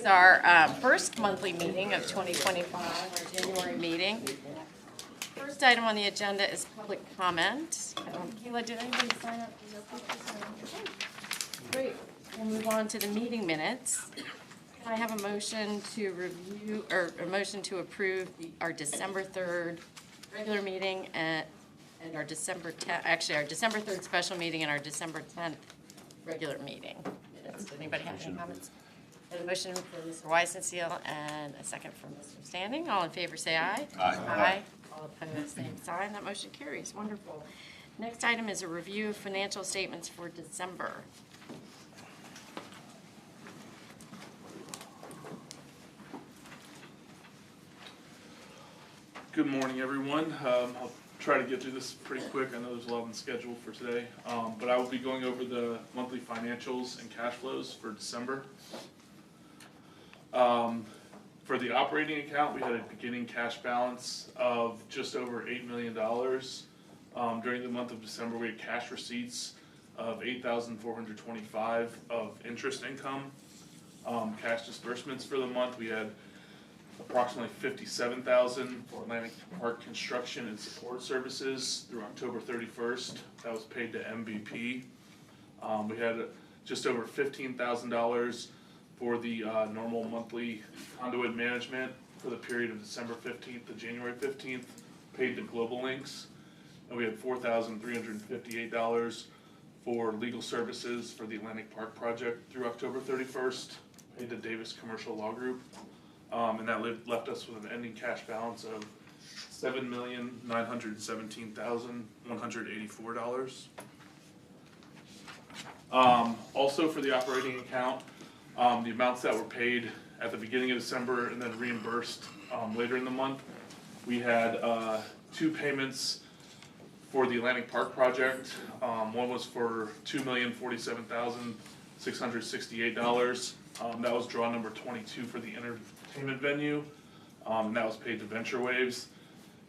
is our first monthly meeting of 2025, our January meeting. First item on the agenda is public comment. Keila, did anybody sign up? Great. We'll move on to the meeting minutes. Can I have a motion to review, or a motion to approve our December 3rd regular meeting and our December 10th, actually our December 3rd special meeting and our December 10th regular meeting minutes? Does anybody have any comments? A motion for Mr. Weissenseal and a second from Mr. Standing. All in favor say aye. Aye. Aye. All opposed, same sign. That motion carries. Wonderful. Next item is a review of financial statements for December. Good morning, everyone. I'll try to get through this pretty quick. I know there's a lot on the schedule for today, but I will be going over the monthly financials and cash flows for December. For the operating account, we had a beginning cash balance of just over $8 million. During the month of December, we had cash receipts of $8,425 of interest income. Cash disbursements for the month, we had approximately $57,000 for Atlantic Park construction and support services through October 31st. That was paid to MVP. We had just over $15,000 for the normal monthly conduit management for the period of December 15th to January 15th, paid to Global Links. And we had $4,358 for legal services for the Atlantic Park project through October 31st, paid to Davis Commercial Law Group. And that left us with an ending cash balance of $7,917,184. Also for the operating account, the amounts that were paid at the beginning of December and then reimbursed later in the month, we had two payments for the Atlantic Park project. One was for $2,047,668. That was draw number 22 for the entertainment venue, and that was paid to Venture Waves.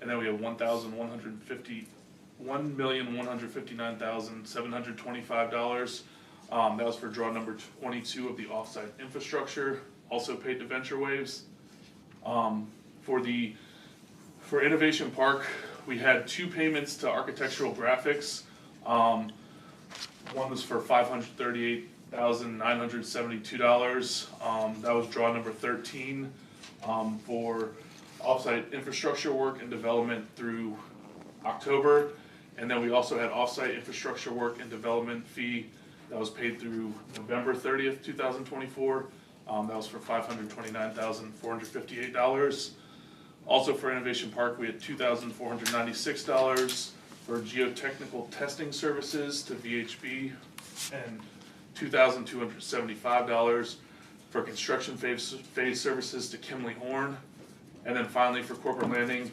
And then we have $1,159,725. That was for draw number 22 of the offsite infrastructure, also paid to Venture Waves. For Innovation Park, we had two payments to Architectural Graphics. One was for $538,972. That was draw number 13 for offsite infrastructure work and development through October. And then we also had offsite infrastructure work and development fee that was paid through November 30th, 2024. That was for $529,458. Also for Innovation Park, we had $2,496 for geotechnical testing services to VHB and $2,275 for construction phase services to Kimley Horn. And then finally for corporate landing,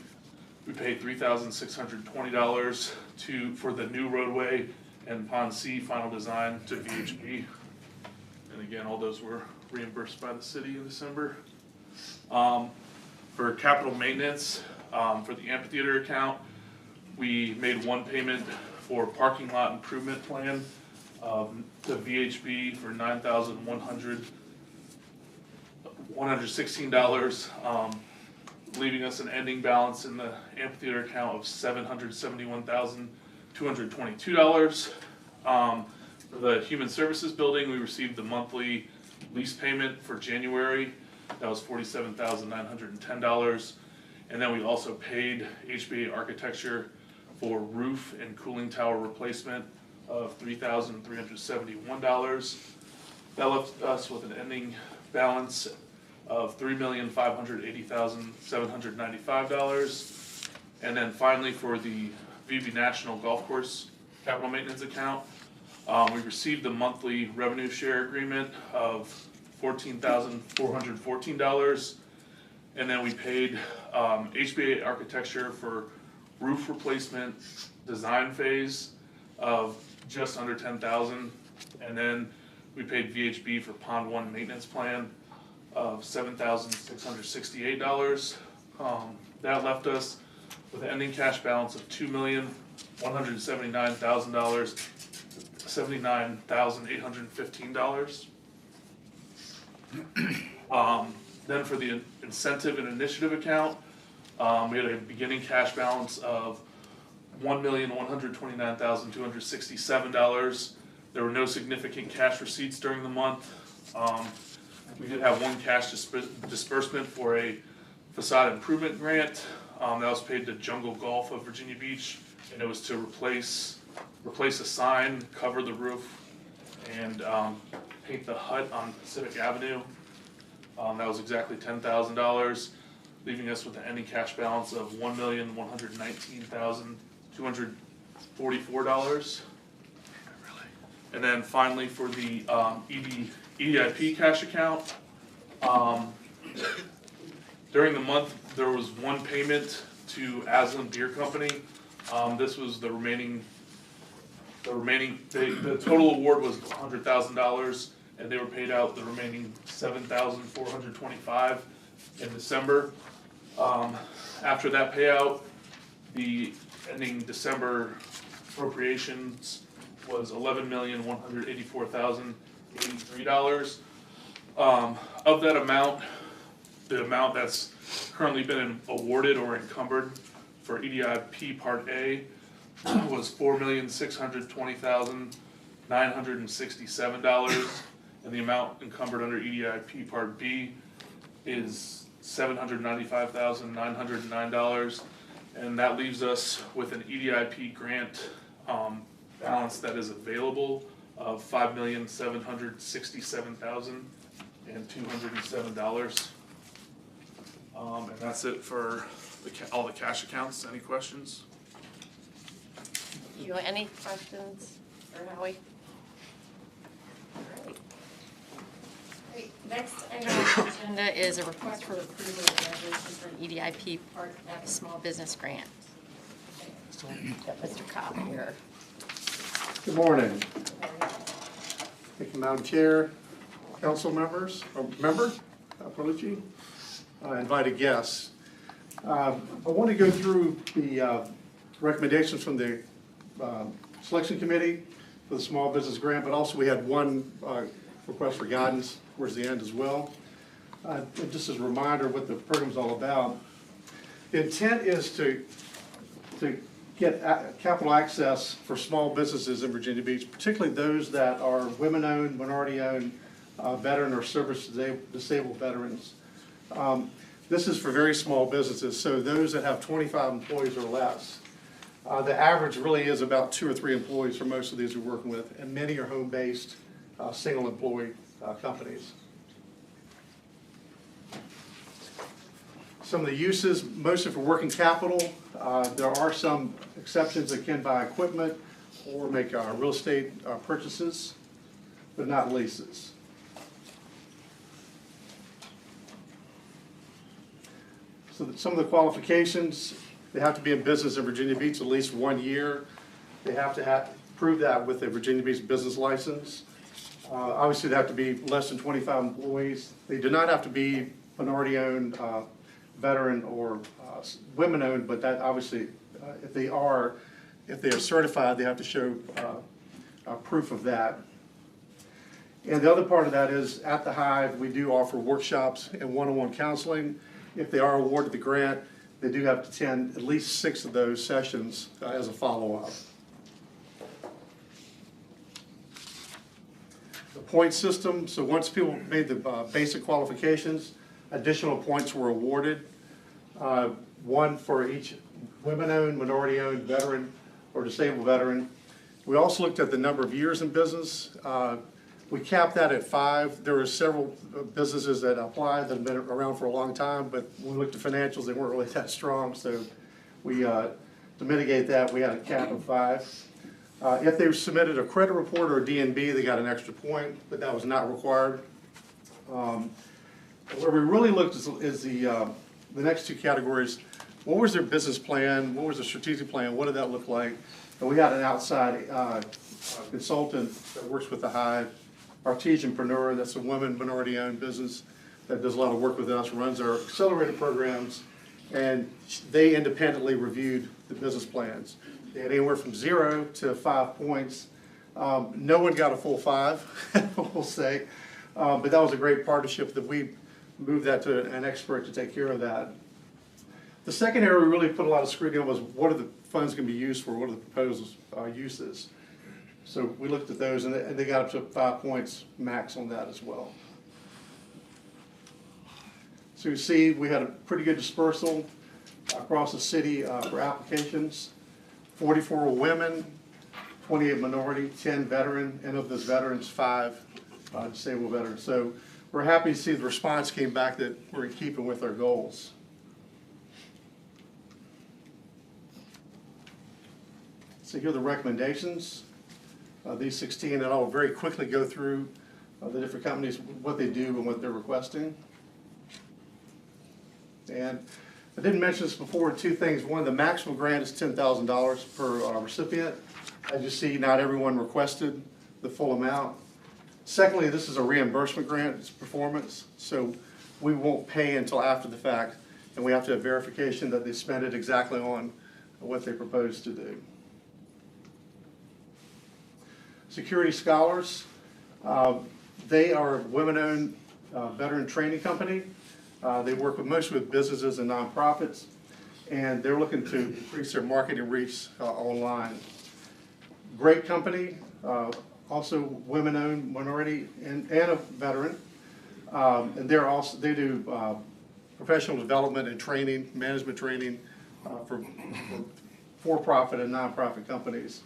we paid $3,620 for the new roadway and Pond C final design to VHB. And again, all those were reimbursed by the city in December. For capital maintenance, for the amphitheater account, we made one payment for parking lot improvement plan to VHB for $9,116, leaving us an ending balance in the amphitheater account of $771,222. For the Human Services Building, we received the monthly lease payment for January. That was $47,910. And then we also paid HBA Architecture for roof and cooling tower replacement of $3,371. That left us with an ending balance of $3,580,795. And then finally for the VB National Golf Course capital maintenance account, we received the monthly revenue share agreement of $14,414. And then we paid HBA Architecture for roof replacement design phase of just under $10,000. And then we paid VHB for Pond 1 maintenance plan of $7,668. That left us with an ending cash balance of $2,179,815. Then for the incentive and initiative account, we had a beginning cash balance of $1,129,267. There were no significant cash receipts during the month. We did have one cash disbursement for a facade improvement grant. That was paid to Jungle Golf of Virginia Beach, and it was to replace a sign, cover the roof, and paint the hut on Pacific Avenue. That was exactly $10,000, leaving us with an ending cash balance of $1,119,244. And then finally for the EDIP cash account, during the month there was one payment to Aslan Beer Company. This was the remaining. The total award was $100,000, and they were paid out the remaining $7,425 in December. After that payout, the ending December appropriations was $11,184,083. Of that amount, the amount that's currently been awarded or encumbered for EDIP Part A was $4,620,967, and the amount encumbered under EDIP Part B is $795,909, and that leaves us with an EDIP grant balance that is available of $5,767,207. And that's it for all the cash accounts. Any questions? You, any questions for Howie? All right. Great. Next item on the agenda is a request for approval of resolution for an EDIP Part F small business grant. Got Mr. Cobb here. Good morning. Thank you, Madam Chair, council members, apology, invited guests. I want to go through the recommendations from the selection committee for the small business grant, but also we had one request for guidance towards the end as well. Just as a reminder of what the program is all about. The intent is to get capital access for small businesses in Virginia Beach, particularly those that are women-owned, minority-owned, veteran or service-disabled veterans. This is for very small businesses, so those that have 25 employees or less. The average really is about 2 or 3 employees for most of these we're working with, and many are home-based, single-employee companies. Some of the uses, mostly for working capital. There are some exceptions that can buy equipment or make real estate purchases, but not leases. So some of the qualifications, they have to be in business in Virginia Beach at least 1 year. They have to prove that with a Virginia Beach business license. Obviously, they have to be less than 25 employees. They do not have to be minority-owned, veteran or women-owned, but that obviously, if they are certified, they have to show proof of that. And the other part of that is, at the Hive, we do offer workshops and one-on-one counseling. If they are awarded the grant, they do have to attend at least 6 of those sessions as a follow-up. The point system, so once people made the basic qualifications, additional points were awarded. 1 for each women-owned, minority-owned, veteran, or disabled veteran. We also looked at the number of years in business. We capped that at 5. There were several businesses that applied that have been around for a long time, but when we looked at financials, they weren't really that strong. So we, to mitigate that, we had a cap of 5. If they submitted a credit report or a DNB, they got an extra point, but that was not required. Where we really looked is the next 2 categories. What was their business plan? What was their strategic plan? What did that look like? And we got an outside consultant that works with the Hive, Artisanpreneur, that's a women minority-owned business that does a lot of work with us, runs our accelerator programs, and they independently reviewed the business plans. They had anywhere from 0 to 5 points. No one got a full 5, we'll say, but that was a great partnership that we move that to an expert to take care of that. The second area we really put a lot of scrutiny on was what are the funds going to be used for, what are the proposed uses. So we looked at those, and they got up to 5 points max on that as well. So you see we had a pretty good dispersal across the city for applications. 44 women, 28 minority, 10 veteran, and of those veterans, 5 disabled veterans. So we're happy to see the response came back that we're in keeping with our goals. So here are the recommendations. These 16, and I'll very quickly go through the different companies, what they do and what they're requesting. And I didn't mention this before, 2 things. One, the maximum grant is $10,000 per recipient. As you see, not everyone requested the full amount. Secondly, this is a reimbursement grant, it's performance, so we won't pay until after the fact, and we have to have verification that they spent it exactly on what they proposed to do. Security Scholars, they are a women-owned veteran training company. They work mostly with businesses and nonprofits, and they're looking to increase their marketing reach online. Great company, also women-owned, minority, and a veteran. And they do professional development and training, management training for-profit and nonprofit companies.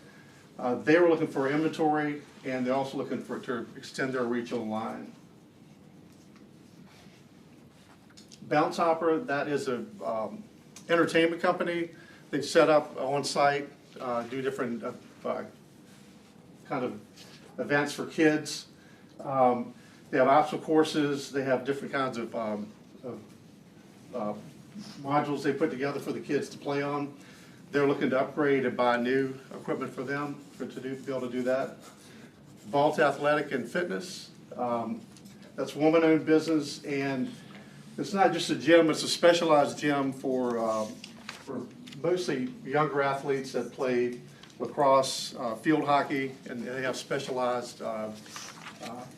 They were looking for inventory, and they're also looking to extend their reach online. Bounce Hopper, that is a entertainment company. They set up on site, do different kind of events for kids. They have obstacle courses. They have different kinds of modules they put together for the kids to play on. They're looking to upgrade and buy new equipment for them to be able to do that. Vault Athletic and Fitness, that's a woman-owned business, and it's not just a gym, it's a specialized gym for mostly younger athletes that play lacrosse, field hockey, and they have specialized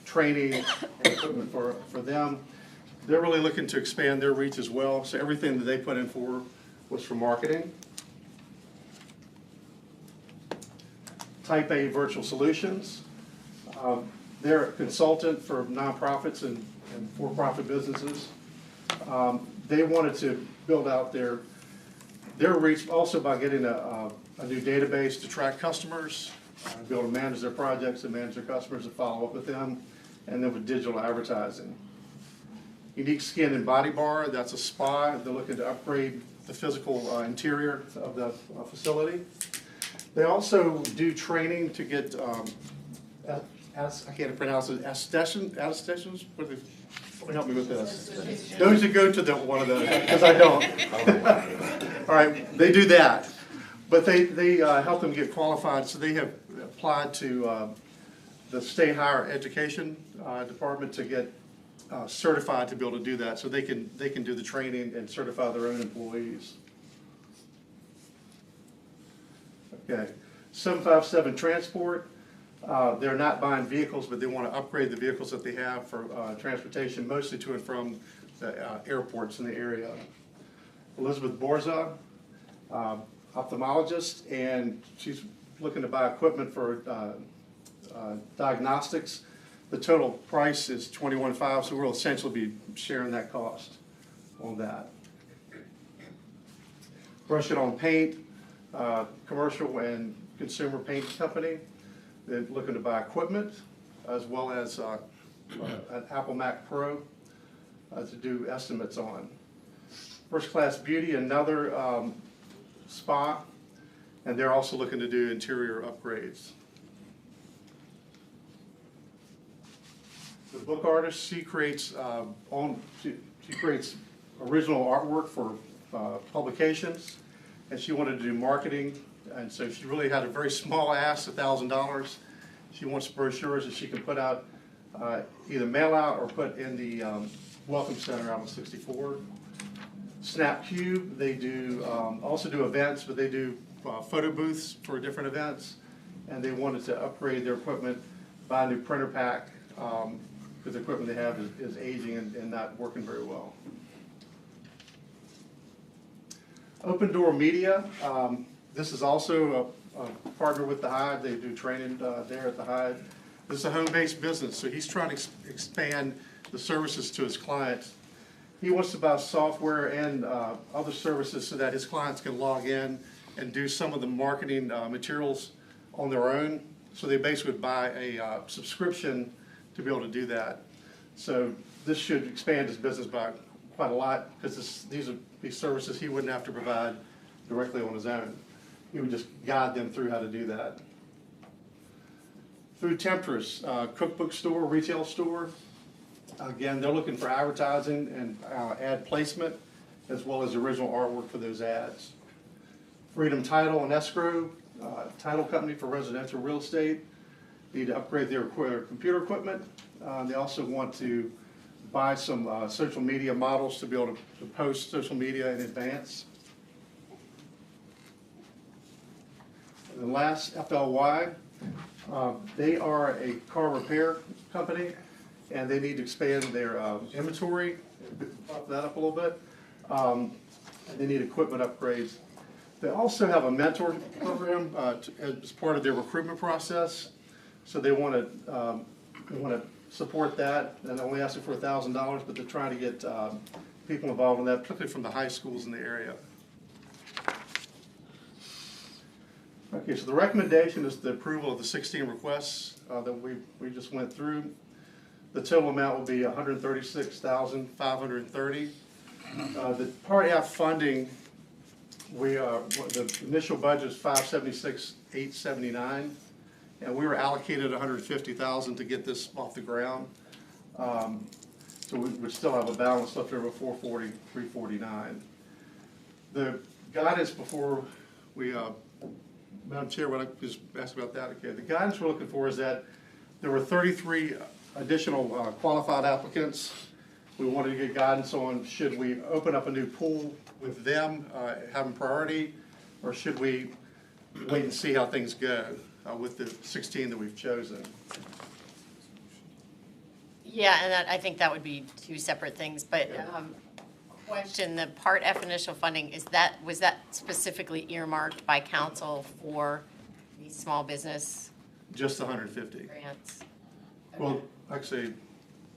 training and equipment for them. They're really looking to expand their reach as well, so everything that they put in for was for marketing. Type A Virtual Solutions. They're a consultant for nonprofits and for-profit businesses. They wanted to build out their reach also by getting a new database to track customers, be able to manage their projects and manage their customers and follow up with them, and then with digital advertising. Unique Skin and Body Bar, that's a spa. They're looking to upgrade the physical interior of the facility. They also do training to get, I can't pronounce it, estheticians? What help me with this. Those who go to one of those, because I don't. All right, they do that. But they help them get qualified, so they have applied to the State Higher Education Department to get certified to be able to do that, so they can do the training and certify their own employees. Okay, 757 Transport. They're not buying vehicles, but they want to upgrade the vehicles that they have for transportation, mostly to and from the airports in the area. Elizabeth Borza, ophthalmologist, and she's looking to buy equipment for diagnostics. The total price is $21,500, so we'll essentially be sharing that cost on that. Brush It On Paint, commercial and consumer paint company. They're looking to buy equipment as well as an Apple Mac Pro to do estimates on. First Class Beauty, another spa, and they're also looking to do interior upgrades. The book artist, she creates she creates original artwork for publications, and she wanted to do marketing, and so she really had a very small ask, $1,000. She wants brochures that she can put out, either mail out or put in the Welcome Center out on 64. SnapCube, they do also do events, but they do photo booths for different events, and they wanted to upgrade their equipment, buy a new printer pack, because the equipment they have is aging and not working very well. Open Door Media, this is also a partner with the Hive. They do training there at the Hive. This is a home-based business, so he's trying to expand the services to his clients. He wants to buy software and other services so that his clients can log in and do some of the marketing materials on their own. So they basically would buy a subscription to be able to do that. So this should expand his business by quite a lot, because these would be services he wouldn't have to provide directly on his own. He would just guide them through how to do that. Food Temptress, cookbook store, retail store. Again, they're looking for advertising and ad placement, as well as original artwork for those ads. Freedom Title and Escrow, title company for residential real estate. Need to upgrade their computer equipment. They also want to buy some social media models to be able to post social media in advance. And then last, FLY. They are a car repair company, and they need to expand their inventory, bump that up a little bit. They need equipment upgrades. They also have a mentor program as part of their recruitment process, so they want to support that. And they're only asking for $1,000, but they're trying to get people involved in that, particularly from the high schools in the area. Okay, so the recommendation is the approval of the 16 requests that we just went through. The total amount will be $136,530. The Part F funding, the initial budget is $576,879, and we were allocated $150,000 to get this off the ground. So we would still have a balance left over $440,349. The guidance before we Madam Chair, what I just asked about that, okay. The guidance we're looking for is that there were 33 additional qualified applicants. We wanted to get guidance on, should we open up a new pool with them, having priority, or should we wait and see how things go with the 16 that we've chosen? Yeah, and I think that would be two separate things, but question, the Part F initial funding, was that specifically earmarked by council for these small business Just 150. grants? Okay. Well, actually,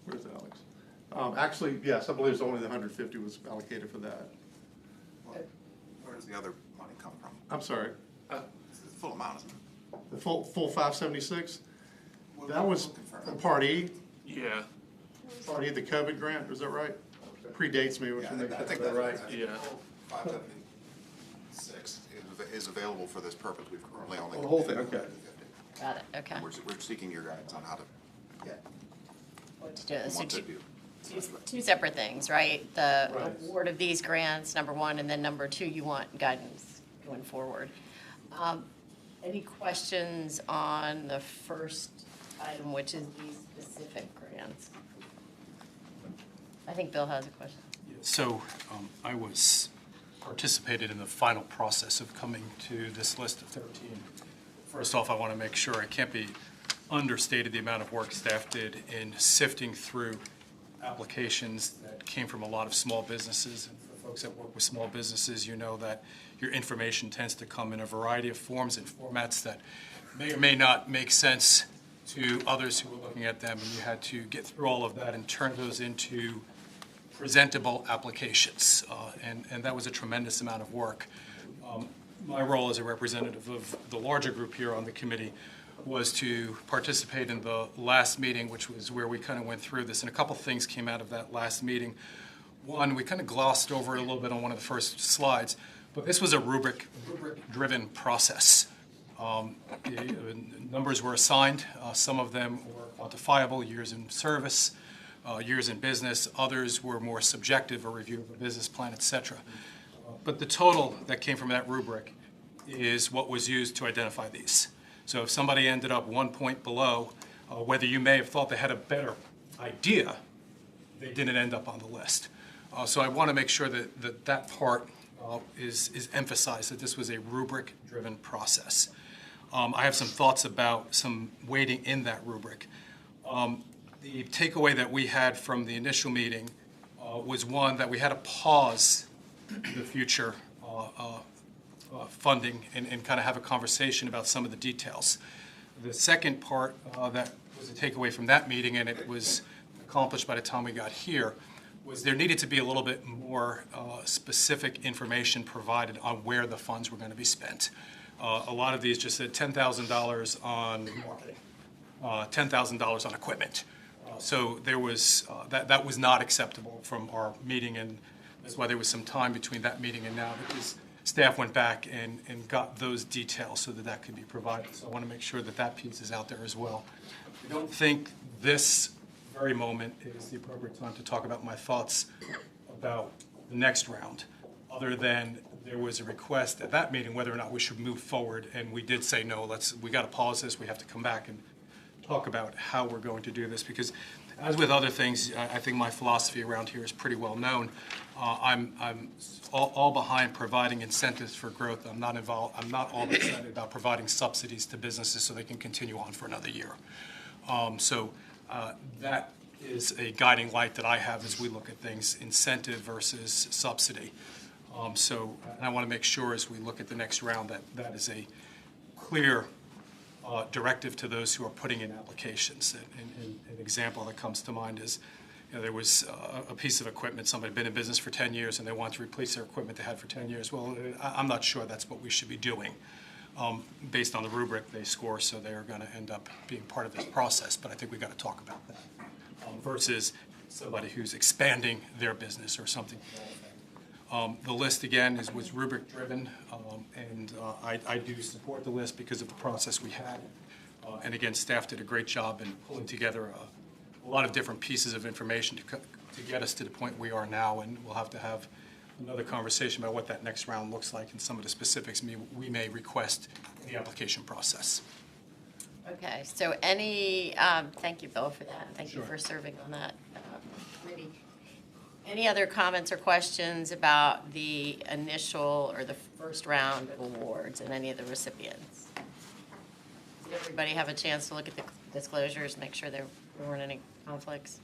where's Alex? Actually, yes, I believe it's only the 150 was allocated for that. Where does the other money come from? I'm sorry, It's the full amount, isn't it? the full 576? What That was confirm. from Part E, Yeah, Part E, the COVID grant, is that right? Predates me, which Yeah, will make I think that right. Yeah. 576 is available for this purpose. We've currently only. Oh, the whole thing, okay. 150. Got it, okay. We're seeking your guidance on how to get What to do. So what to do. two separate things, right? The Right. award of these grants, number one, and then number two, you want guidance going forward. Any questions on the first item, which is these specific grants? I think Bill has a question. So I participated in the final process of coming to this list of 13. First off, I want to make sure it can't be understated the amount of work staff did in sifting through applications that came from a lot of small businesses. And for folks that work with small businesses, you know that your information tends to come in a variety of forms and formats that may or may not make sense to others who are looking at them, and you had to get through all of that and turn those into presentable applications, and that was a tremendous amount of work. My role as a representative of the larger group here on the committee was to participate in the last meeting, which was where we kind of went through this, and a couple things came out of that last meeting. One, we kind of glossed over it a little bit on one of the first slides, but this was a rubric-driven process. The numbers were assigned. Some of them were quantifiable, years in service, years in business. Others were more subjective, a review of a business plan, et cetera. But the total that came from that rubric is what was used to identify these. So if somebody ended up 1 point below, whether you may have thought they had a better idea, they didn't end up on the list. So I want to make sure that part is emphasized, that this was a rubric-driven process. I have some thoughts about some weighting in that rubric. The takeaway that we had from the initial meeting was one, that we had to pause the future funding and kind of have a conversation about some of the details. The second part that was a takeaway from that meeting, and it was accomplished by the time we got here, was there needed to be a little bit more specific information provided on where the funds were going to be spent. A lot of these just said $10,000 on marketing, $10,000 on equipment. So there was, that was not acceptable from our meeting, and that's why there was some time between that meeting and now, because staff went back and got those details so that that could be provided. So I want to make sure that that piece is out there as well. I don't think this very moment is the appropriate time to talk about my thoughts about the next round, other than there was a request at that meeting whether or not we should move forward, and we did say, no, we got to pause this, we have to come back and talk about how we're going to do this, because as with other things, I think my philosophy around here is pretty well known. I'm all behind providing incentives for growth. I'm not all excited about providing subsidies to businesses so they can continue on for another year. That is a guiding light that I have as we look at things, incentive versus subsidy. And I want to make sure as we look at the next round that is a clear directive to those who are putting in applications. And an example that comes to mind is, there was a piece of equipment, somebody had been in business for 10 years and they want to replace their equipment they had for 10 years. Well, I'm not sure that's what we should be doing. Based on the rubric they score, so they're going to end up being part of this process. But I think we've got to talk about that versus somebody who's expanding their business or something. The list, again, was rubric-driven, and I do support the list because of the process we had. And again, staff did a great job in pulling together a lot of different pieces of information to get us to the point we are now, and we'll have to have another conversation about what that next round looks like and some of the specifics we may request in the application process. Okay, so thank you, Bill, for that. Thank you for serving on that committee. Any other comments or questions about the initial or the first round of awards and any of the recipients? Did everybody have a chance to look at the disclosures, make sure there weren't any conflicts?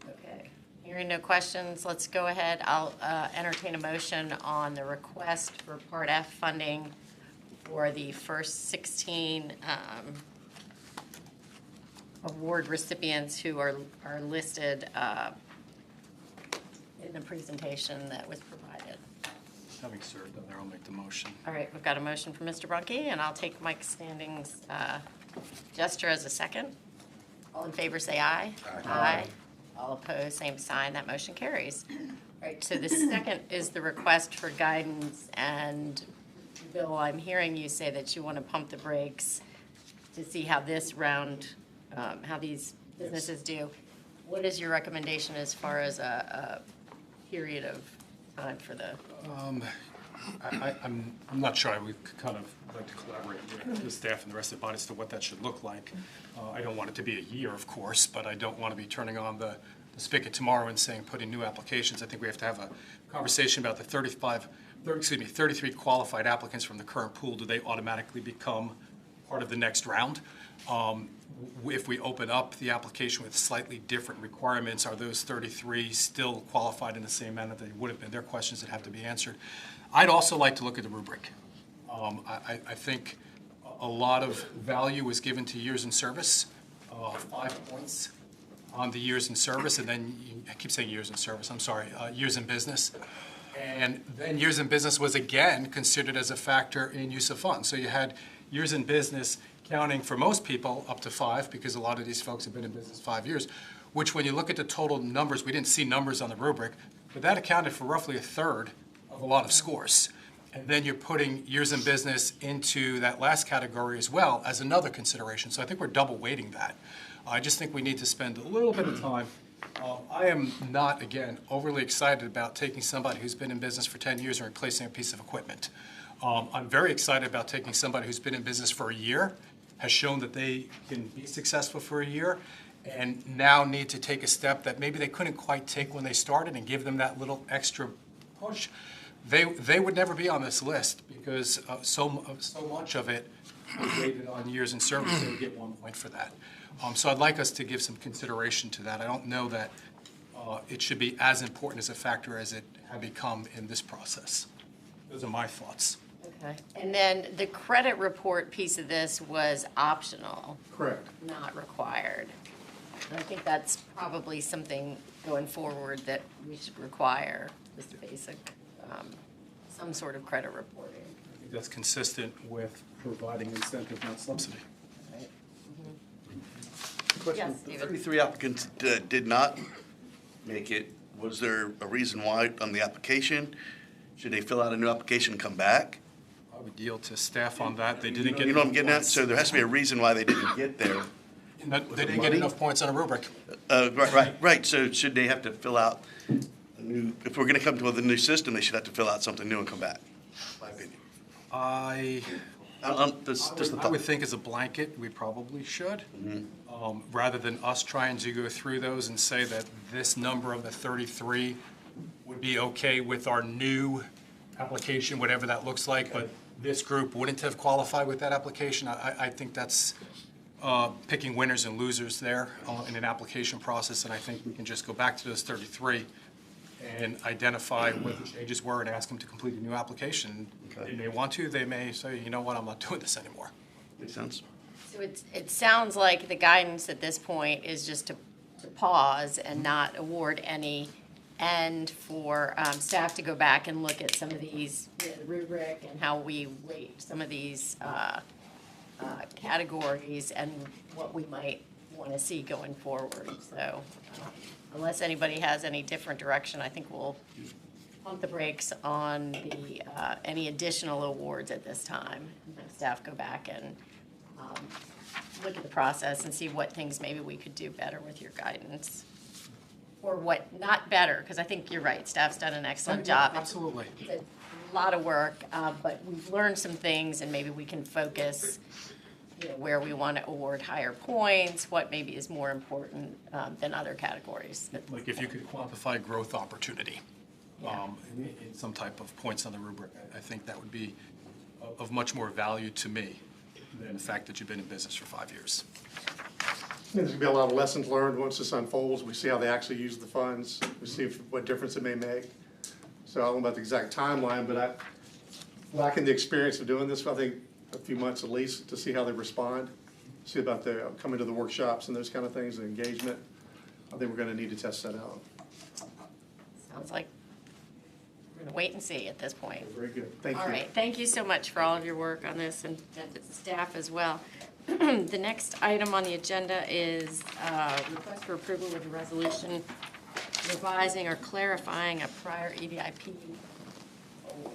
Okay, hearing no questions, let's go ahead. I'll entertain a motion on the request for Part F funding for the first 16 award recipients who are listed in the presentation that was provided. Having served on there, I'll make the motion. All right, we've got a motion from Mr. Brunke, and I'll take Mike Standing's gesture as a second. All in favor, say aye. Aye. All opposed, same sign. That motion carries. All right, so the second is the request for guidance, and Bill, I'm hearing you say that you want to pump the brakes to see how this round, how these businesses do. What is your recommendation as far as a period of time for the? I'm not sure. I would kind of like to collaborate with the staff and the rest of the body as to what that should look like. I don't want it to be a year, of course, but I don't want to be turning on the spigot tomorrow and saying put in new applications. I think we have to have a conversation about the 33 qualified applicants from the current pool. Do they automatically become part of the next round? If we open up the application with slightly different requirements, are those 33 still qualified in the same manner they would have been? They're questions that have to be answered. I'd also like to look at the rubric. I think a lot of value was given to years in service, 5 points on the years in service, and then I keep saying years in service, I'm sorry, years in business. And then years in business was again considered as a factor in use of funds. So you had years in business counting for most people up to 5, because a lot of these folks have been in business 5 years, which when you look at the total numbers, we didn't see numbers on the rubric, but that accounted for roughly a third of a lot of scores. And then you're putting years in business into that last category as well as another consideration. So I think we're double weighting that. I just think we need to spend a little bit of time. I am not, again, overly excited about taking somebody who's been in business for 10 years and replacing a piece of equipment. I'm very excited about taking somebody who's been in business for a year, has shown that they can be successful for a year, and now need to take a step that maybe they couldn't quite take when they started, and give them that little extra push. They would never be on this list because so much of it was rated on years in service. They would get 1 point for that. So I'd like us to give some consideration to that. I don't know that it should be as important as a factor as it had become in this process. Those are my thoughts. Okay. And then the credit report piece of this was optional, Correct. not required. And I think that's probably something going forward that we should require, just basic, some sort of credit reporting. I think that's consistent with providing incentive, not subsidy. Right? Question? Yes, David. 33 applicants did not make it. Was there a reason why on the application? Should they fill out a new application and come back? I would yield to staff on that. They didn't get. You know what I'm getting at? enough So there has to be a reason why they didn't get there. points. They didn't get enough points on a rubric. Right. So should they have to fill out a new, if we're going to come to a new system, they should have to fill out something new and come back, my opinion. Just a I thought. would think as a blanket, we probably should. Rather than us trying to go through those and say that this number of the 33 would be okay with our new application, whatever that looks like, but this group wouldn't have qualified with that application. I think that's picking winners and losers there in an application process, and I think we can just go back to those 33 and identify what the changes were and ask them to complete a new application. Okay. They may want to, they may say, you know what, I'm not doing this anymore. Makes sense? So it sounds like the guidance at this point is just to pause and not award any, and for staff to go back and look at some of these, the rubric and how we weight some of these categories and what we might want to see going forward. So unless anybody has any different direction, I think we'll pump the brakes on the any additional awards at this time. And let staff go back and look at the process and see what things maybe we could do better with your guidance. Or what, not better, because I think you're right, staff's done an excellent job. Absolutely. It's a lot of work, but we've learned some things, and maybe we can focus, where we want to award higher points, what maybe is more important than other categories. Like if you could quantify growth opportunity Yeah. in some type of points on the rubric, I think that would be of much more value to me than the fact that you've been in business for 5 years. There's gonna be a lot of lessons learned once this unfolds. We see how they actually use the funds. We see what difference it may make. So I don't know about the exact timeline, but lacking the experience of doing this, I think a few months at least to see how they respond. See about the coming to the workshops and those kind of things, the engagement. I think we're gonna need to test that out. Sounds like we're going to wait and see at this point. Very good. Thank you. All right, thank you so much for all of your work on this and staff as well. The next item on the agenda is request for approval of a resolution revising or clarifying a prior EDIP award.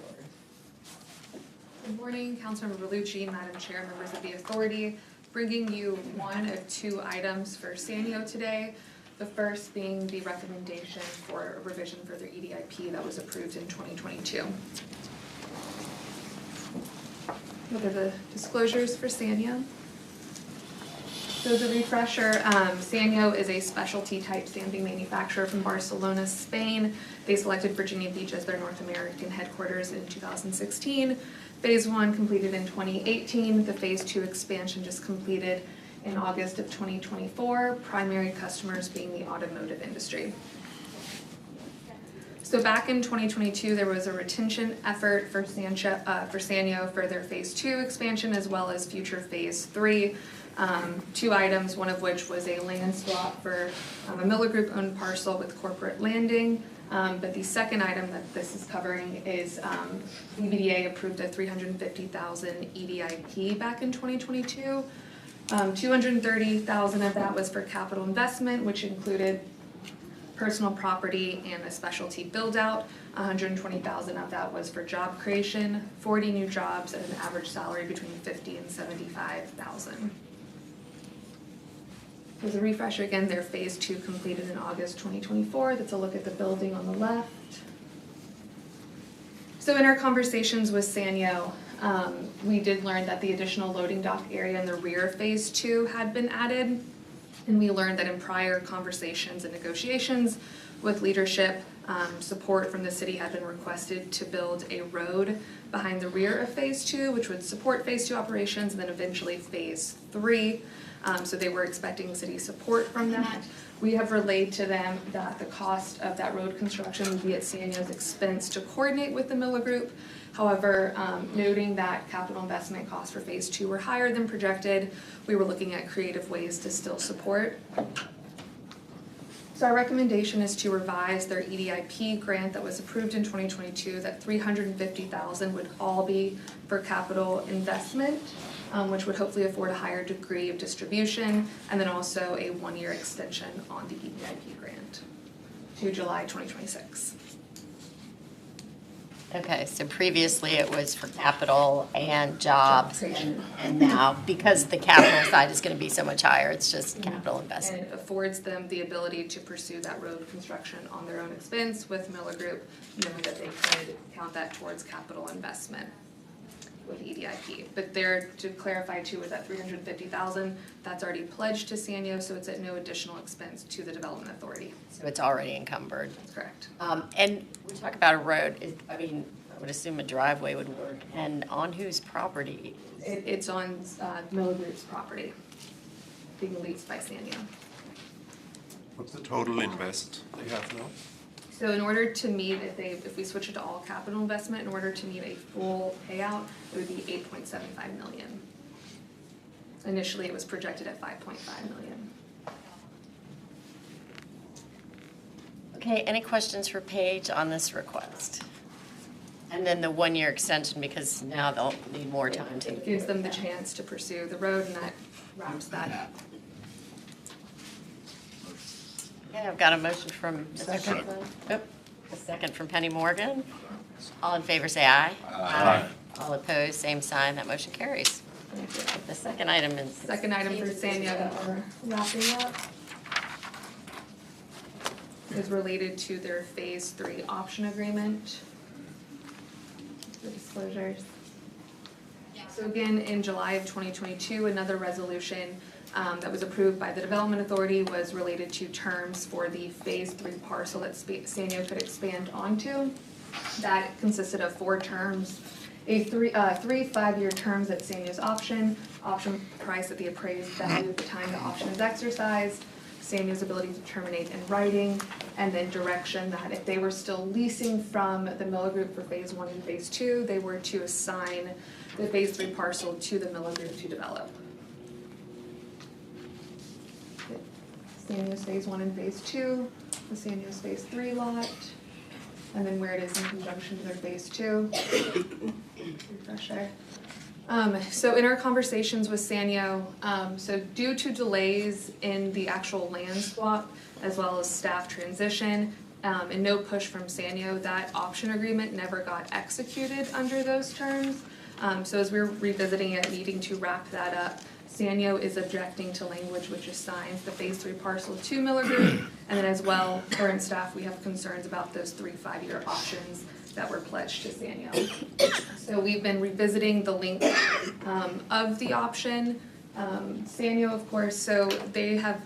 Good morning, Councilmember Bellucci, Madam Chair, members of the authority. Bringing you one of two items for Sanyo today. The first being the recommendation for a revision for their EDIP that was approved in 2022. What are the disclosures for Sanyo? So as a refresher, Sanyo is a specialty type stamping manufacturer from Barcelona, Spain. They selected Virginia Beach as their North American headquarters in 2016. Phase 1 completed in 2018. The Phase 2 expansion just completed in August of 2024, primary customers being the automotive industry. So back in 2022, there was a retention effort for Sanyo for their Phase 2 expansion as well as future Phase 3. Two items, one of which was a land swap for a Miller Group owned parcel with corporate landing. But the second item that this is covering is BBDA approved a $350,000 EDIP back in 2022. $230,000 of that was for capital investment, which included personal property and a specialty build-out. $120,000 of that was for job creation, 40 new jobs at an average salary between $50,000 and $75,000. As a refresher, again, their Phase 2 completed in August 2024. That's a look at the building on the left. So in our conversations with Sanyo, we did learn that the additional loading dock area in the rear of Phase 2 had been added. And we learned that in prior conversations and negotiations with leadership, Support from the city had been requested to build a road behind the rear of Phase 2, which would support Phase 2 operations, and then eventually Phase 3. So they were expecting city support from that. We have relayed to them that the cost of that road construction would be at Sanyo's expense to coordinate with the Miller Group. However, noting that capital investment costs for Phase 2 were higher than projected, we were looking at creative ways to still support. So our recommendation is to revise their EDIP grant that was approved in 2022, that $350,000 would all be for capital investment, which would hopefully afford a higher degree of distribution, and then also a one-year extension on the EDIP grant to July 2026. Okay, so previously it was for capital and jobs, and now, because the capital side is gonna be so much higher, it's just capital And investment. it affords them the ability to pursue that road construction on their own expense with Miller Group, knowing that they could count that towards capital investment with EDIP. But there, to clarify too, with that $350,000, that's already pledged to Sanyo, so it's at no additional expense to the Development Authority. So it's already encumbered. That's correct. And we talk about a road, I mean, I would assume a driveway would work, and on whose property? It's on Miller Group's property, being leased by Sanyo. What's the total invest they have now? So in order to meet, if we switch it to all capital investment, in order to meet a full payout, it would be 8.75 million. Initially, it was projected at 5.5 million. Okay, any questions for Paige on this request? And then the one-year extension, because now they'll need more time to. It gives them the chance to pursue the road, and that wraps that up. Okay, I've got a motion from Mr. Franklin. Oop, a second from Penny Morgan. All in favor, say aye. Aye. All opposed, same sign. That motion carries. The second item is. Second item for Sanyo that we're wrapping up is related to their Phase 3 option agreement. The disclosures. So again, in July of 2022, another resolution that was approved by the Development Authority was related to terms for the Phase 3 parcel that Sanyo could expand onto. That consisted of 4 terms, three 5-year terms at Sanyo's option price at the appraised value at the time the option is exercised, Sanyo's ability to terminate in writing, and then direction that if they were still leasing from the Miller Group for Phase 1 and Phase 2, they were to assign the Phase 3 parcel to the Miller Group to develop. Sanyo's Phase 1 and Phase 2, the Sanyo's Phase 3 lot, and then where it is in conjunction to their Phase 2. Refresher. So in our conversations with Sanyo, so due to delays in the actual land swap, as well as staff transition, and no push from Sanyo, that option agreement never got executed under those terms. So as we're revisiting it, needing to wrap that up, Sanyo is objecting to language which assigns the Phase 3 parcel to Miller Group, and then as well, current staff, we have concerns about those 3 5-year options that were pledged to Sanyo. So we've been revisiting the length of the option. Sanyo, of course, so they have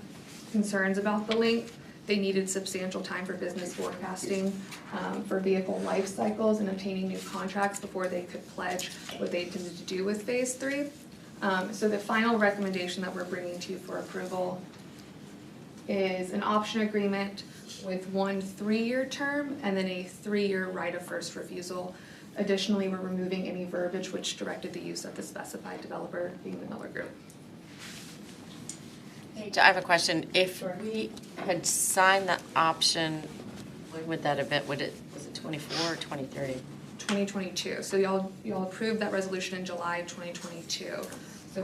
concerns about the length. They needed substantial time for business forecasting, for vehicle life cycles and obtaining new contracts before they could pledge what they intended to do with Phase 3. So the final recommendation that we're bringing to you for approval is an option agreement with 1 3-year term and then a 3-year right of first refusal. Additionally, we're removing any verbiage which directed the use of the specified developer, being the Miller Group. Paige, I have a question. If we had signed the option, when would that have been? Was it 24 or 23? 2022. So y'all approved that resolution in July of 2022. So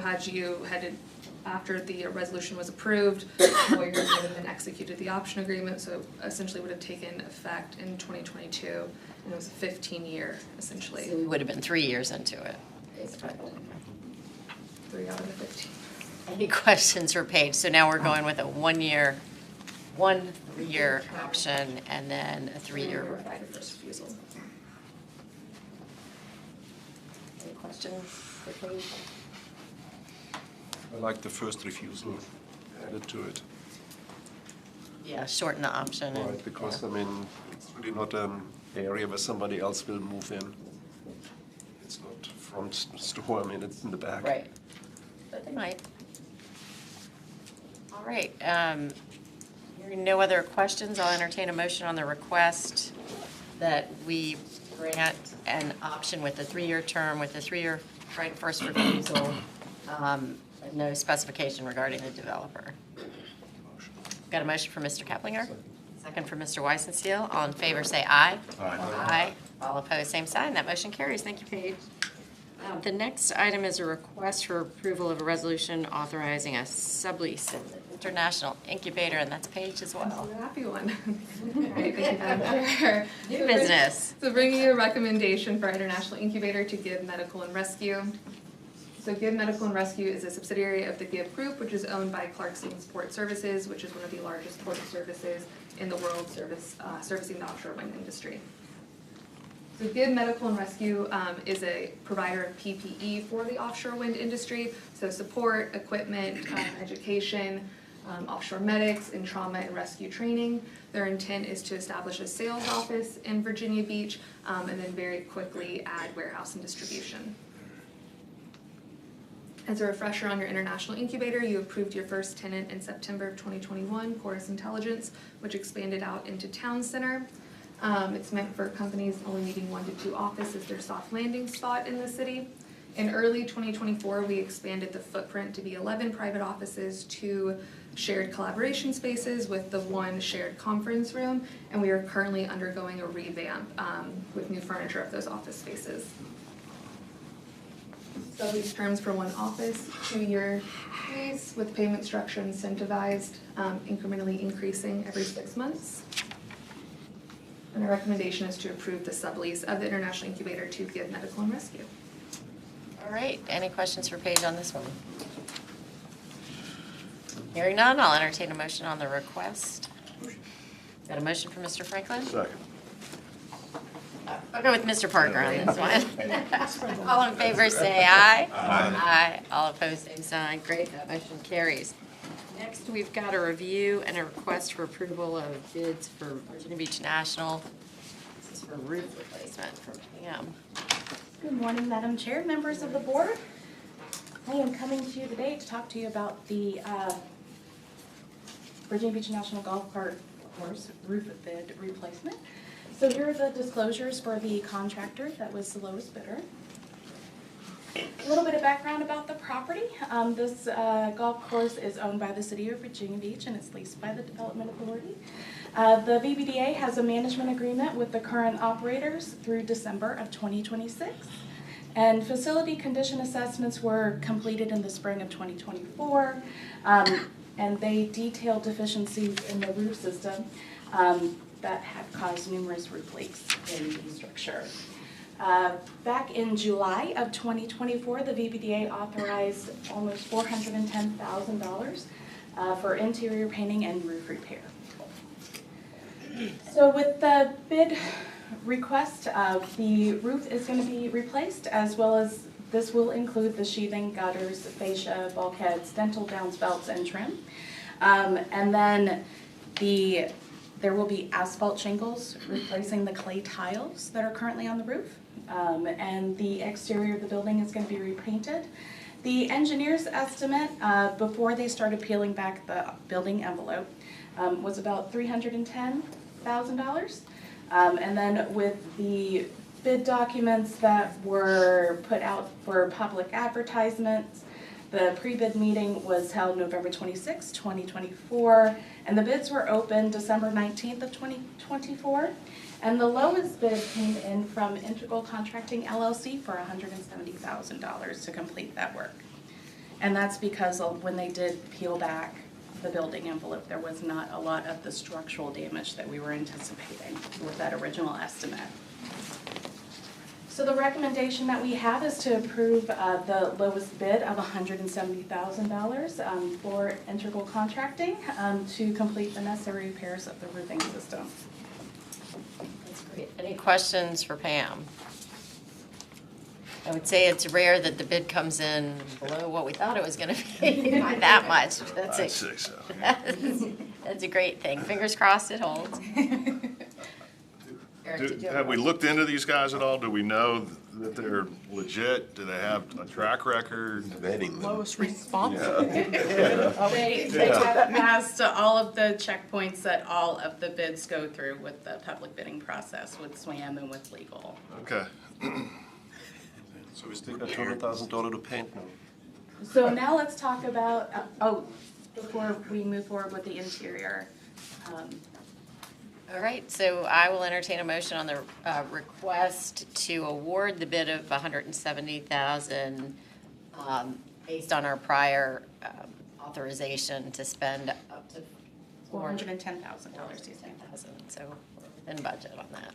after the resolution was approved, lawyers would have been executed the option agreement, so essentially would have taken effect in 2022, and it was a 15-year, essentially. So we would have been 3 years into it. 3 out of the 15. Any questions for Paige? So now we're going with a 1-year 3-year option and then a 3-year. Right of first refusal. Any questions for Paige? I like the first refusal added to it. Yeah, shorten the option. Right, because I mean, it's Really not an area where somebody else will move in. It's not front store, I mean, it's in the back. Right. But they might. All right. Hearing no other questions, I'll entertain a motion on the request that we grant an option with a 3-year term, with a 3-year right of first refusal, and no specification regarding the developer. Got a motion from Mr. Keplinger? Second from Mr. Weisensteele. All in favor, say aye. Aye. Aye. All opposed, same sign. That motion carries. Thank you, Paige. The next item is a request for approval of a resolution authorizing a sublease of the International Incubator, and that's Paige as well. The happy one. All right, thank you, Madam Chair. New business. So bringing you a recommendation for International Incubator to Give Medical and Rescue. So Give Medical and Rescue is a subsidiary of the Give Group, which is owned by Clarkson Port Services, which is one of the largest port services in the world, servicing the offshore wind industry. So Give Medical and Rescue is a provider of PPE for the offshore wind industry, so support, equipment, education, offshore medics, and trauma and rescue training. Their intent is to establish a sales office in Virginia Beach, and then very quickly add warehouse and distribution. As a refresher on your international incubator, you approved your first tenant in September of 2021, Chorus Intelligence, which expanded out into Town Center. It's meant for companies only needing 1 to 2 offices as their soft landing spot in the city. In early 2024, we expanded the footprint to be 11 private offices, 2 shared collaboration spaces with the 1 shared conference room, and we are currently undergoing a revamp with new furniture of those office spaces. Sublease terms for 1 office, 2-year lease with payment structure incentivized, incrementally increasing every 6 months. And our recommendation is to approve the sublease of the International Incubator to Give Medical and Rescue. All right, any questions for Paige on this one? Hearing none, I'll entertain a motion on the request. Got a motion from Mr. Franklin? Second. I'll go with Mr. Parker on this one. All in favor, say aye. Aye. All opposed, same sign. Great, that motion carries. Next, we've got a review and a request for approval of bids for Virginia Beach National. This is for roof replacement from Pam. Good morning, Madam Chair, members of the board. I am coming to you today to talk to you about the Virginia Beach National Golf Course roof bid replacement. So here are the disclosures for the contractor that was the lowest bidder. A little bit of background about the property. This golf course is owned by the City of Virginia Beach and it's leased by the Development Authority. The VBDA has a management agreement with the current operators through December of 2026. And facility condition assessments were completed in the spring of 2024. And they detailed deficiencies in the roof system that have caused numerous roof leaks in the structure. Back in July of 2024, the VBDA authorized almost $410,000 for interior painting and roof repair. So with the bid request, the roof is going to be replaced, as well as this will include the sheathing, gutters, fascia, bulkheads, dental downspouts, and trim. And then there will be asphalt shingles replacing the clay tiles that are currently on the roof. And the exterior of the building is going to be repainted. The engineer's estimate before they started peeling back the building envelope was about $310,000. And then with the bid documents that were put out for public advertisements, the pre-bid meeting was held November 26, 2024, and the bids were open December 19th of 2024. And the lowest bid came in from Integral Contracting LLC for $170,000 to complete that work. And that's because when they did peel back the building envelope, there was not a lot of the structural damage that we were anticipating with that original estimate. So the recommendation that we have is to approve the lowest bid of $170,000 for Integral Contracting to complete the necessary repairs of the roofing system. That's great. Any questions for Pam? I would say it's rare that the bid comes in below what we thought it was going to be by that much. That's I'd say so. That's a great thing. Fingers crossed it holds. Eric, did you have Have we one? looked into these guys at all? Do we know that they're legit? Do they have a track record? Vetting them. Lowest responsible. They have passed all of the checkpoints that all of the bids go through with the public bidding process, with SWAM and with legal. Okay. So we still got $200,000 to paint now. So now let's talk about, before we move forward with the interior. All right, so I will entertain a motion on the request to award the bid of $170,000 based on our prior authorization to spend up to $410,000, excuse me. $410,000. So we're within budget on that.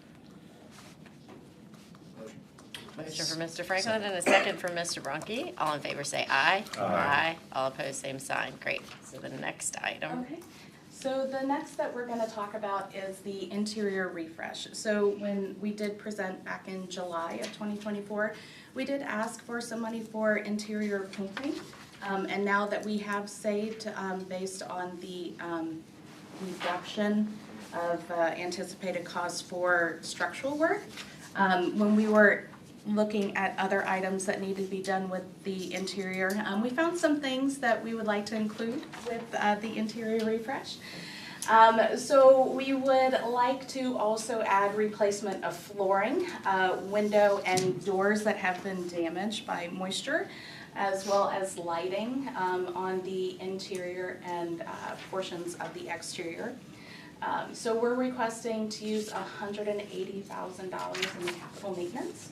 Motion for Mr. Franklin and a second for Mr. Brunke. All in favor say aye. Aye. All opposed, same sign. Great. So the next item. Okay, so the next that we're gonna talk about is the interior refresh. So when we did present back in July of 2024, we did ask for some money for interior painting. And now that we have saved, based on the reduction of anticipated costs for structural work, when we were looking at other items that needed to be done with the interior, we found some things that we would like to include with the interior refresh. So we would like to also add replacement of flooring, window and doors that have been damaged by moisture, as well as lighting on the interior and portions of the exterior. So we're requesting to use $180,000 in capital maintenance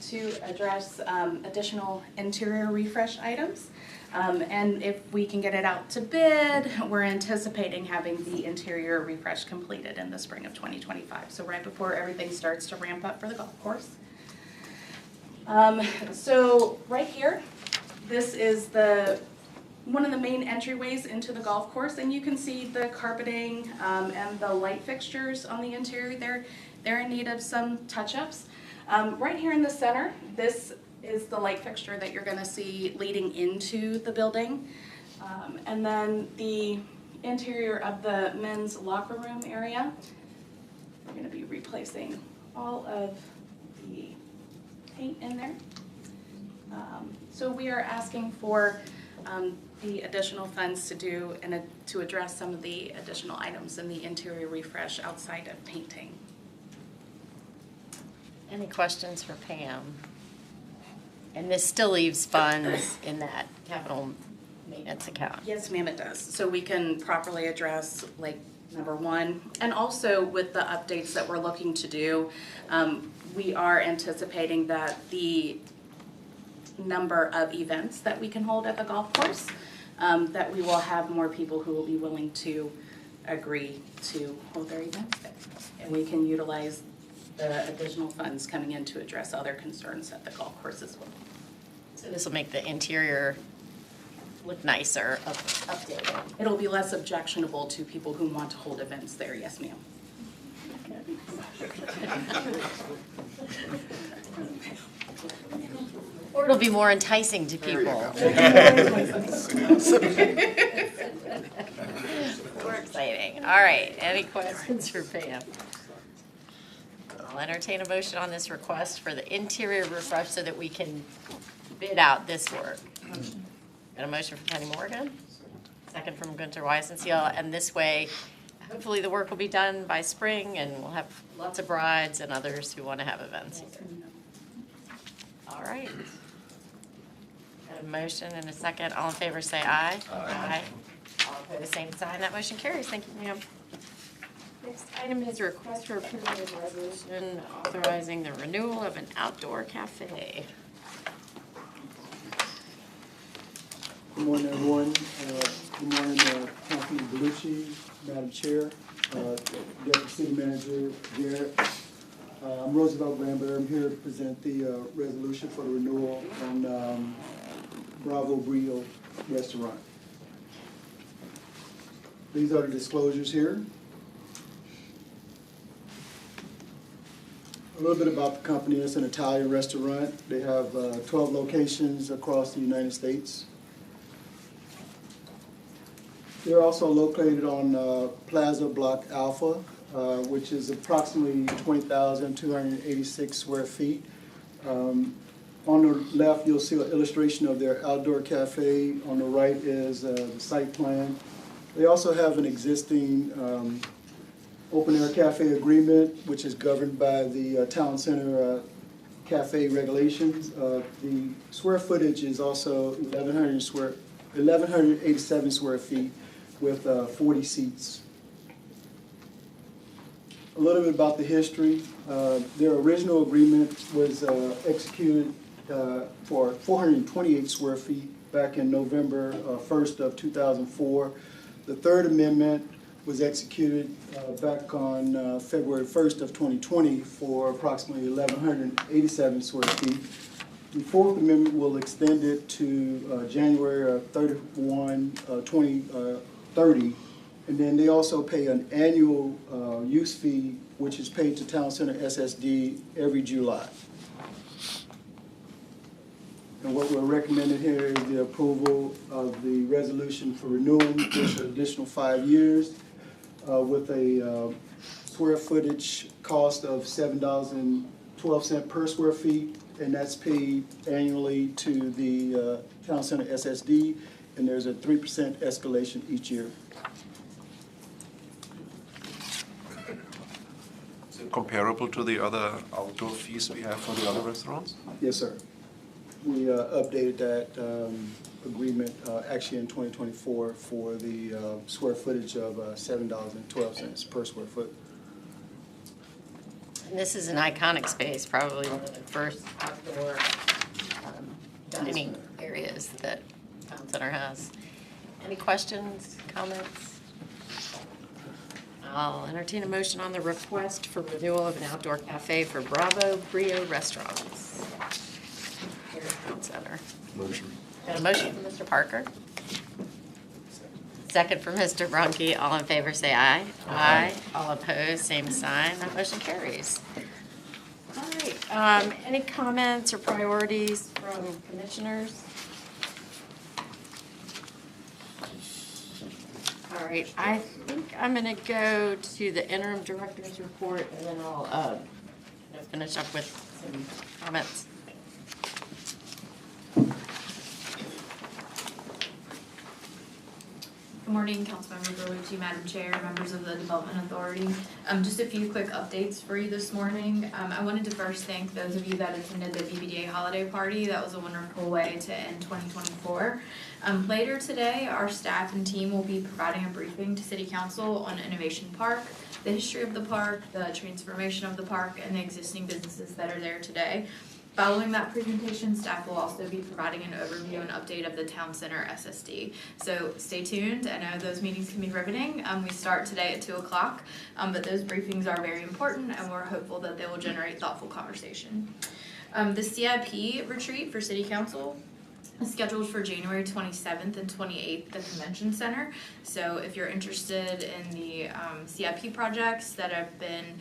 to address additional interior refresh items. And if we can get it out to bid, we're anticipating having the interior refresh completed in the spring of 2025. So right before everything starts to ramp up for the golf course. So right here, this is one of the main entryways into the golf course, and you can see the carpeting and the light fixtures on the interior. They're in need of some touch-ups. Right here in the center, this is the light fixture that you're gonna see leading into the building. And then the interior of the men's locker room area, we're gonna be replacing all of the paint in there. So we are asking for the additional funds to address some of the additional items in the interior refresh outside of painting. Any questions for Pam? And this still leaves funds in that capital maintenance account. Yes, ma'am, it does. So we can properly address like number one, and also with the updates that we're looking to do, we are anticipating that the number of events that we can hold at the golf course, that we will have more people who will be willing to agree to hold their events there. And we can utilize the additional funds coming in to address other concerns at the golf course as well. So this will make the interior look nicer, updated. It'll be less objectionable to people who want to hold events there, yes ma'am. Or it'll be more enticing to people. More exciting. All right, any questions for Pam? I'll entertain a motion on this request for the interior refresh so that we can bid out this work. Got a motion from Penny Morgan, second from Gunter Weissenseal, and this way, hopefully the work will be done by spring and we'll have lots of brides and others who want to have events here. All right. Got a motion and a second. All in favor say aye. Aye. All opposed, same sign. That motion carries. Thank you, ma'am. Next item is a request for approval of resolution authorizing the renewal of an outdoor cafe. Good morning, everyone. Good morning, Councilman Bellucci, Madam Chair, Deputy City Manager Garrett. I'm Roosevelt Granberry. I'm here to present the resolution for the renewal on Bravo Brio Restaurant. These are the disclosures here. A little bit about the company. It's an Italian restaurant. They have 12 locations across the United States. They're also located on Plaza Block Alpha which is approximately 20,286 square feet. On the left, you'll see an illustration of their outdoor cafe. On the right is the site plan. They also have an existing open-air cafe agreement, which is governed by the Town Center cafe regulations. The square footage is also 1,187 square feet with 40 seats. A little bit about the history. Their original agreement was executed for 428 square feet back in November 1st of 2004. The third amendment was executed back on February 1st of 2020 for approximately 1,187 square feet. The fourth amendment will extend it to January 31, 2030. And then they also pay an annual use fee, which is paid to Town Center SSD every July. And what we're recommending here is the approval of the resolution for renewing this additional 5 years with a square footage cost of $7.12 per square feet, and that's paid annually to the Town Center SSD, and there's a 3% escalation each year. Is it comparable to the other outdoor fees we have for the other restaurants? Yes, sir. We updated that agreement actually in 2024 for the square footage of $7.12 per square foot. And this is an iconic space, probably one of the first outdoor dining areas that Town Center has. Any questions, comments? I'll entertain a motion on the request for renewal of an outdoor cafe for Bravo Brio Restaurants here at Town Center. Motion. Got a motion from Mr. Parker? Second from Mr. Brunke. All in favor, say aye. Aye. All opposed, same sign. That motion carries. All right, any comments or priorities from commissioners? All right, I think I'm gonna go to the interim director's report, and then I'll finish up with some comments. Good morning, Councilmember Berlucci, Madam Chair, members of the Development Authority. Just a few quick updates for you this morning. I wanted to first thank those of you that attended the BBDA holiday party. That was a wonderful way to end 2024. Later today, our staff and team will be providing a briefing to City Council on Innovation Park, the history of the park, the transformation of the park, and the existing businesses that are there today. Following that presentation, staff will also be providing an overview and update of the Town Center SSD. So stay tuned. I know those meetings can be riveting. We start today at 2 o'clock, but those briefings are very important, and we're hopeful that they will generate thoughtful conversation. The CIP retreat for City Council is scheduled for January 27th and 28th at the Convention Center. So if you're interested in the CIP projects that have been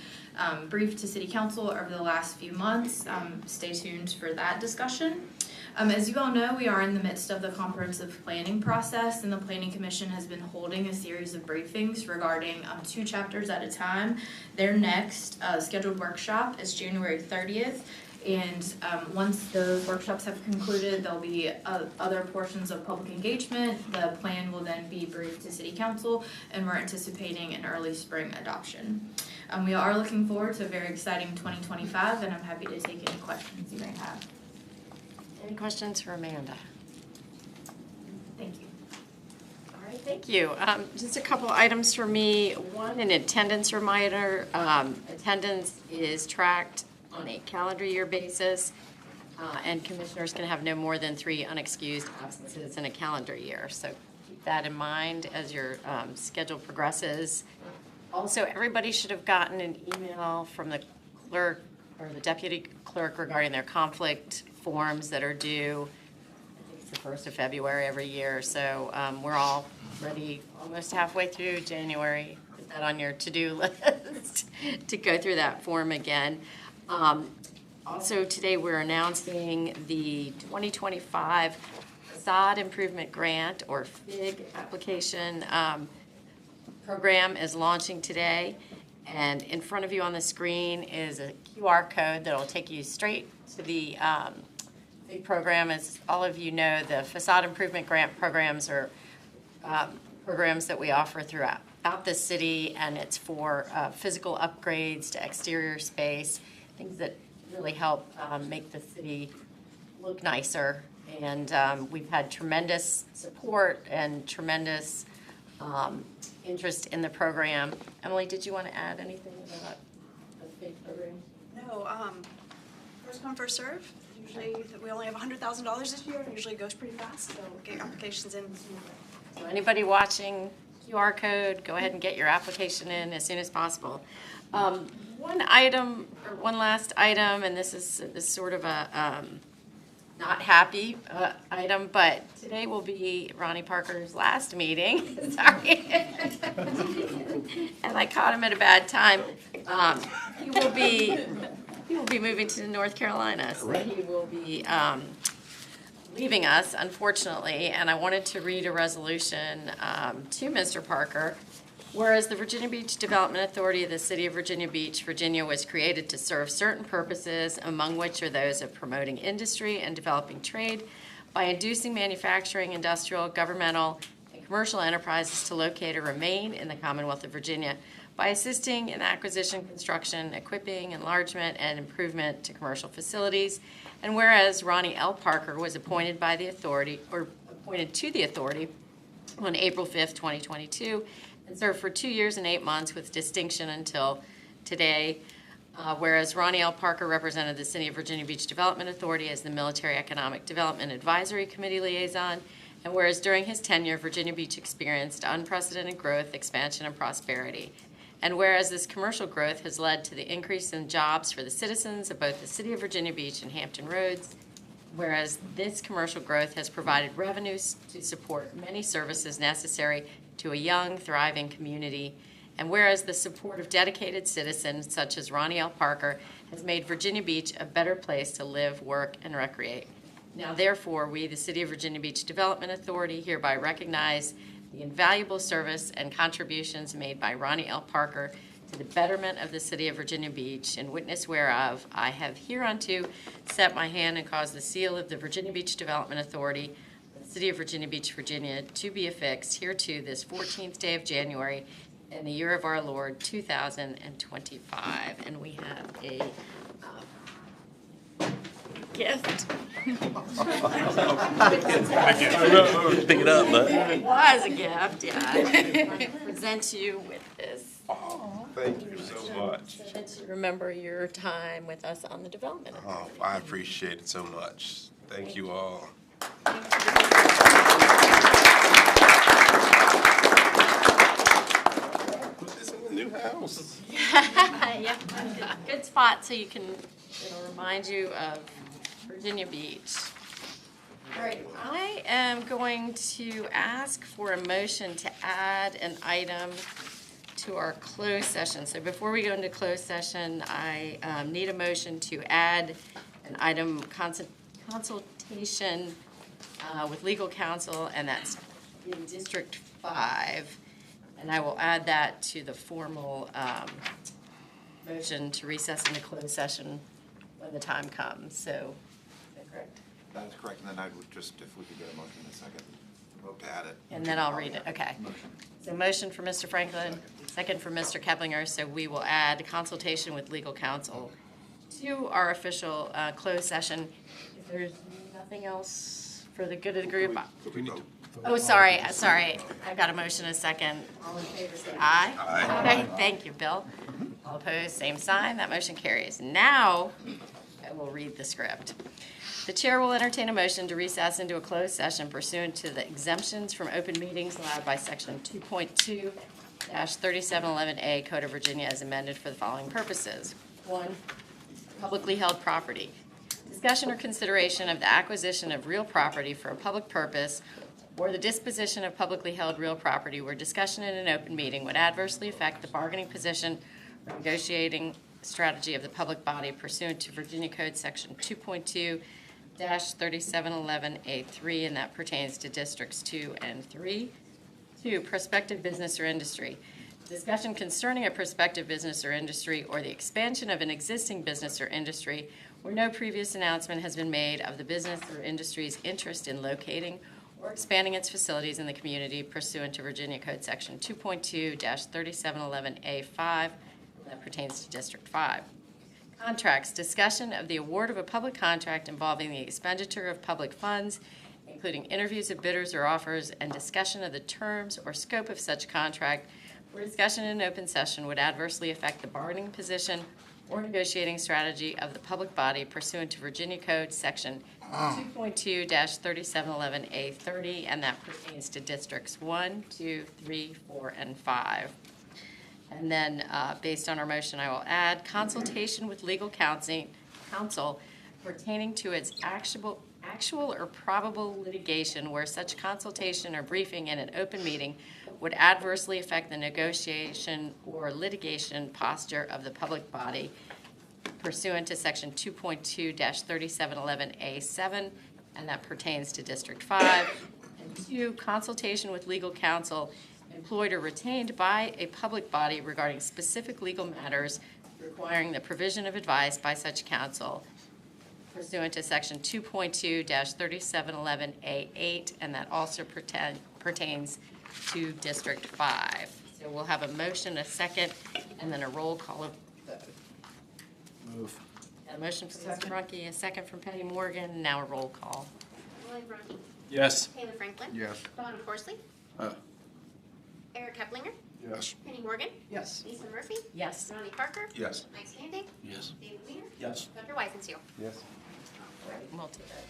briefed to City Council over the last few months, stay tuned for that discussion. As you all know, we are in the midst of the comprehensive planning process, and the Planning Commission has been holding a series of briefings regarding 2 chapters at a time. Their next scheduled workshop is January 30th. And once those workshops have concluded, there'll be other portions of public engagement. The plan will then be briefed to City Council, and we're anticipating an early spring adoption. We are looking forward to a very exciting 2025, and I'm happy to take any questions you may have. Any questions for Amanda? Thank you. All right, thank you. Just a couple items for me. One, an attendance reminder. Attendance is tracked on a calendar year basis, and commissioners can have no more than 3 unexcused absences in a calendar year. So keep that in mind as your schedule progresses. Also, everybody should have gotten an email from the clerk or the deputy clerk regarding their conflict forms that are due. I think it's the 1st of February every year. So we're all ready almost halfway through January. Put that on your to-do list to go through that form again. Also today we're announcing the 2025 Facade Improvement Grant, or FIG, application program is launching today. And in front of you on the screen is a QR code that'll take you straight to the program. As all of you know, the facade improvement grant programs are programs that we offer throughout the city, and it's for physical upgrades to exterior space, things that really help make the city look nicer. And we've had tremendous support and tremendous interest in the program. Emily, did you want to add anything about the FAPE program? No, first come, first serve. Usually, we only have $100,000 this year, and usually it goes pretty fast, so get your applications in. So anybody watching, QR code, go ahead and get your application in as soon as possible. One last item, and this is sort of a not happy item, but today will be Ronnie Parker's last meeting. Sorry. And I caught him at a bad time. He will be moving to North Carolina, so he will be leaving us, unfortunately. And I wanted to read a resolution to Mr. Parker. Whereas the Virginia Beach Development Authority of the City of Virginia Beach, Virginia was created to serve certain purposes, among which are those of promoting industry and developing trade by inducing manufacturing, industrial, governmental, and commercial enterprises to locate or remain in the Commonwealth of Virginia by assisting in acquisition, construction, equipping, enlargement, and improvement to commercial facilities. And whereas Ronnie L. Parker was appointed to the authority on April 5th, 2022, and served for 2 years and 8 months with distinction until today. Whereas Ronnie L. Parker represented the City of Virginia Beach Development Authority as the Military Economic Development Advisory Committee liaison. And whereas during his tenure, Virginia Beach experienced unprecedented growth, expansion, and prosperity. And whereas this commercial growth has led to the increase in jobs for the citizens of both the City of Virginia Beach and Hampton Roads. Whereas this commercial growth has provided revenues to support many services necessary to a young, thriving community. And whereas the support of dedicated citizens such as Ronnie L. Parker has made Virginia Beach a better place to live, work, and recreate. Now, therefore, we, the City of Virginia Beach Development Authority, hereby recognize the invaluable service and contributions made by Ronnie L. Parker to the betterment of the City of Virginia Beach, in witness whereof I have hereunto set my hand and caused the seal of the Virginia Beach Development Authority, City of Virginia Beach, Virginia, to be affixed hereto this 14th day of January in the year of our Lord, 2025. And we have a gift. Pick it up, bud. It was a gift, yeah. I want to present you with this. Thank you so much. So to remember your time with us on the development. Oh, I appreciate it so much. Thank you all. Put this in the new house. Yeah, good spot so you can, it'll remind you of Virginia Beach. All right, I am going to ask for a motion to add an item to our closed session. So before we go into closed session, I need a motion to add an item, consultation with legal counsel, and that's in District 5. And I will add that to the formal motion to recess into closed session when the time comes. So, is that correct? That is correct, and then I would just, if we could get a motion in a second, vote to add it. And then I'll read it, okay. So motion for Mr. Franklin, second for Mr. Keplinger, so we will add consultation with legal counsel to our official closed session. If there's nothing else for the good of the group. Oh, sorry, I've got a motion and a second. All in favor, say aye. Aye. Okay, thank you, Bill. All opposed, same sign, that motion carries. Now, I will read the script. The chair will entertain a motion to recess into a closed session pursuant to the exemptions from open meetings allowed by section 2.2-3711A Code of Virginia as amended for the following purposes. 1, publicly held property. Discussion or consideration of the acquisition of real property for a public purpose or the disposition of publicly held real property where discussion in an open meeting would adversely affect the bargaining position or negotiating strategy of the public body pursuant to Virginia Code section 2.2-3711A3, and that pertains to districts 2 and 3. 2, prospective business or industry. Discussion concerning a prospective business or industry or the expansion of an existing business or industry where no previous announcement has been made of the business or industry's interest in locating or expanding its facilities in the community pursuant to Virginia Code Section 2.2-3711A5 that pertains to District 5. Contracts, discussion of the award of a public contract involving the expenditure of public funds, including interviews of bidders or offers, and discussion of the terms or scope of such contract, where discussion in open session would adversely affect the bargaining position or negotiating strategy of the public body pursuant to Virginia Code Section 2.2-3711A30, and that pertains to Districts 1, 2, 3, 4, and 5. And then, based on our motion, I will add consultation with legal counsel pertaining to its actual or probable litigation where such consultation or briefing in an open meeting would adversely affect the negotiation or litigation posture of the public body pursuant to Section 2.2-3711A7, and that pertains to District 5. And 2, consultation with legal counsel employed or retained by a public body regarding specific legal matters requiring the provision of advice by such counsel pursuant to Section 2.2-3711A8, and that also pertains to District 5. So we'll have a motion, a second, and then a roll call of vote. Move. A motion from Mr. Runke, a second from Penny Morgan, now a roll call. William Runke. Yes. Taylor Franklin. Yes. Donna Horsley. Eric Keplinger. Yes. Penny Morgan. Yes. Lisa Murphy. Yes. Ronnie Parker. Yes. Mike Standing. Yes. David Weiner. Yes. Dr. Weisenhuel. Yes. We'll take that.